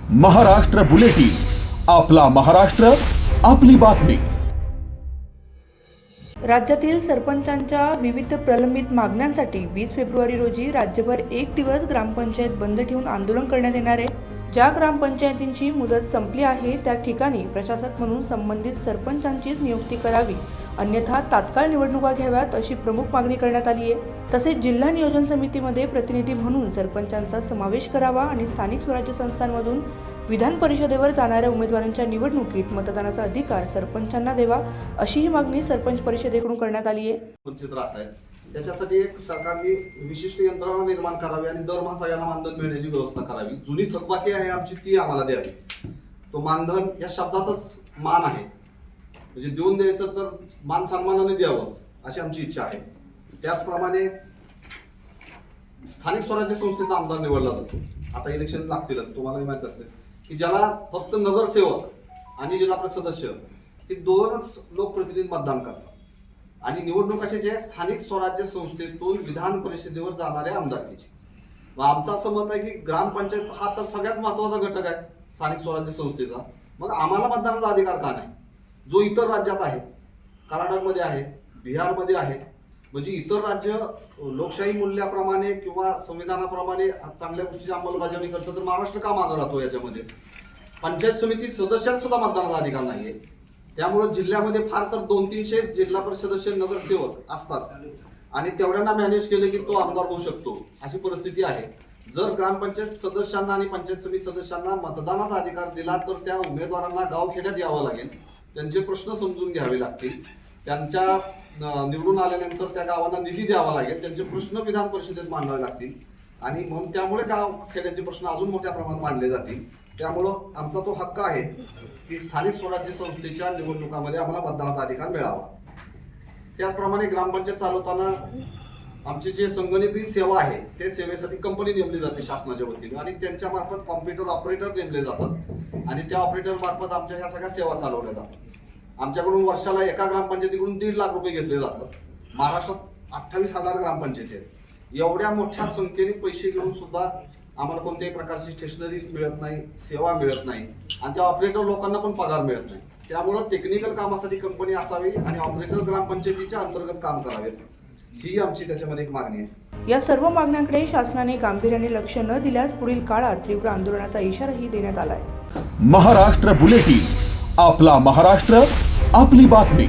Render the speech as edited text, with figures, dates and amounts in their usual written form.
Maharashtra bulletin, आपला महाराष्ट्र, आपली बातमी। राज्यातील सरपंचांच्या विविध प्रलंबित मागण्यांसाठी 20 फेब्रुवारी रोजी राज्यभर एक दिवस ग्रामपंचायत बंद ठेवून आंदोलन करण्यात येणार आहे। ज्या ग्रामपंचायतींची मुदत संपली आहे त्या ठिकाणी प्रशासक म्हणून संबंधित सरपंचांचीच नियुक्ती करावी, अन्यथा तात्काळ निवडणुका घ्याव्यात अशी प्रमुख मागणी करण्यात आली आहे। तसेच जिल्हा नियोजन समितीमध्ये प्रतिनिधी म्हणून सरपंचांचा समावेश करावा आणि स्थानिक स्वराज्य संस्थांमधून विधान परिषदेवर जाणाऱ्या उमेदवारांच्या निवडणुकीत मतदानाचा अधिकार सरपंचांना द्यावा अशी ही मागणी सरपंच परिषदेकडून करण्यात आली आहे। वंचित राहत आहेत त्याच्यासाठी एक सरकारने विशिष्ट यंत्रणा निर्माण करावी आणि दरमहा सगळ्यांना मानधन मिळण्याची व्यवस्था करावी। जुनी थकबाकी आहे आमची ती आम्हाला द्यावी। तो मानधन या शब्दातच मान आहे, म्हणजे देऊन द्यायचं तर मान सन्मानाने द्यावं अशी आमची इच्छा आहे। त्याचप्रमाणे स्थानिक स्वराज्य संस्थेचा आमदार निवडला जातो। आता इलेक्शन लागतीलच, तुम्हालाही माहित असते की ज्याला फक्त नगरसेवक आणि जिल्हा परिषद सदस्य हे दोनच लोकप्रतिनिधी मतदान करतात आणि निवडणूक अशी जे स्थानिक स्वराज्य संस्थेतून विधान परिषदेवर जाणाऱ्या आमदारकीची। मग आमचं असं मत आहे की ग्रामपंचायत हा तर सगळ्यात महत्त्वाचा घटक आहे स्थानिक स्वराज्य संस्थेचा। मग आम्हाला मतदानाचा अधिकार का नाही, जो इतर राज्यात आहे, कर्नाटकमध्ये आहे, बिहारमध्ये आहे, म्हणजे इतर राज्य लोकशाही मूल्याप्रमाणे किंवा संविधानाप्रमाणे चांगल्या गोष्टीची अंमलबजावणी करतं, तर महाराष्ट्र का मागं राहतो याच्यामध्ये? पंचायत समिती सदस्यांना सुद्धा मतदानाचा अधिकार नाहीये। त्यामुळे जिल्ह्यामध्ये फार तर 200-300 जिल्हा परिषद सदस्य नगरसेवक असतात आणि तेवढ्यांना मॅनेज केले की तो आमदार होऊ शकतो अशी परिस्थिती आहे। जर ग्रामपंचायत सदस्यांना आणि पंचायत समिती सदस्यांना मतदानाचा अधिकार दिला तर त्या उमेदवारांना गावखेड्यात यावं लागेल, त्यांचे प्रश्न समजून घ्यावे लागतील, त्यांच्या निवडून आल्यानंतर त्या गावांना निधी द्यावा लागेल, त्यांचे प्रश्न विधान परिषदेत मांडावे लागतील आणि म्हणून त्यामुळे गावखेड्याचे प्रश्न अजून मोठ्या प्रमाणात मांडले जातील। त्यामुळं आमचा तो हक्क आहे की स्थानिक स्वराज्य संस्थेच्या निवडणुकामध्ये आम्हाला मतदानाचा अधिकार मिळावा। त्याचप्रमाणे ग्रामपंचायत चालवताना आमची जे संगणकीय सेवा आहे त्या सेवेसाठी कंपनी नेमली जाते शासनाच्या वतीने आणि त्यांच्या मार्फत कॉम्प्युटर ऑपरेटर नेमले जातात आणि त्या ऑपरेटर मार्फत आमच्या ह्या सगळ्या सेवा चालवल्या जातात। आमच्याकडून वर्षाला एका ग्रामपंचायतीकडून 1.5 लाख रुपये घेतले जातात। महाराष्ट्रात 28,000 ग्रामपंचायती आहेत। एवढ्या मोठ्या संख्येने पैसे घेऊन सुद्धा आम्हाला कोणत्याही प्रकारची स्टेशनरी मिळत नाही, सेवा मिळत नाही आणि त्या ऑपरेटर लोकांना पण पगार मिळत नाही। त्यामुळं टेक्निकल कामासाठी कंपनी असावी आणि ऑपरेटर ग्रामपंचायतीच्या अंतर्गत काम करावेत, ही आमची त्याच्यामध्ये एक मागणी आहे। या सर्व मागण्यांकडे शासनाने गांभीर्याने लक्ष न दिल्यास पुढील काळात तीव्र आंदोलनाचा इशाराही देण्यात आलाय। महाराष्ट्र बुलेटिन, आपला महाराष्ट्र, आपली बातमी।